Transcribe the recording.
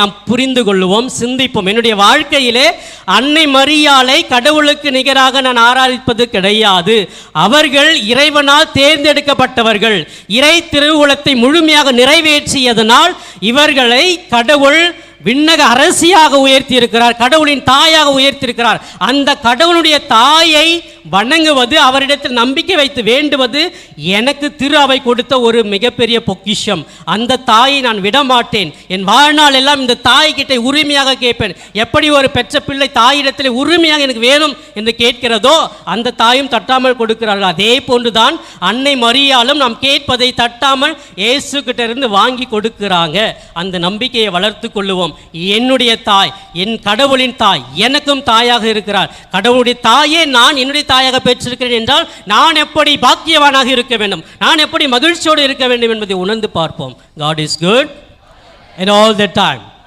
நாம் புரிந்து கொள்வோம், சிந்திப்போம். என்னுடைய வாழ்க்கையிலே அன்னை மரியாளை கடவுளுக்கு நிகராக நான் ஆராதிப்பது கிடையாது. அவர்கள் இறைவனால் தேர்ந்தெடுக்கப்பட்டவர்கள். இறை திருவுளத்தை முழுமையாக நிறைவேற்றியதனால் இவர்களை கடவுள் விண்ணக அரசியாக உயர்த்தி இருக்கிறார், கடவுளின் தாயாக உயர்த்தி இருக்கிறார். அந்த கடவுளுடைய தாயை வணங்குவது, அவரிடத்தில் நம்பிக்கை வைத்து வேண்டுவது எனக்கு திரு அவை கொடுத்த ஒரு மிகப்பெரிய பொக்கிஷம். அந்த தாயை நான் விடமாட்டேன். என் வாழ்நாள் எல்லாம் இந்த தாய்கிட்ட உரிமையாக கேட்பேன். எப்படி ஒரு பெற்ற பிள்ளை தாயிடத்தில் உரிமையாக எனக்கு வேணும் என்று கேட்கிறதோ அந்த தாயும் தட்டாமல் கொடுக்கிறார்கள். அதே போன்றுதான் அன்னை மரியாளும் நாம் கேட்பதை தட்டாமல் இயேசு கிட்ட இருந்து வாங்கி கொடுக்கிறாங்க. அந்த நம்பிக்கையை வளர்த்து கொள்ளுவோம். என்னுடைய தாய், என் கடவுளின் தாய் எனக்கும் தாயாக இருக்கிறார். கடவுளுடைய தாயே நான் என்னுடைய தாயாக பெற்றிருக்கிறேன் என்றால் நான் எப்படி பாக்கியவானாக இருக்க வேண்டும், நான் எப்படி மகிழ்ச்சியோடு இருக்க வேண்டும் என்பதை உணர்ந்து பார்ப்போம். God is good and all the time.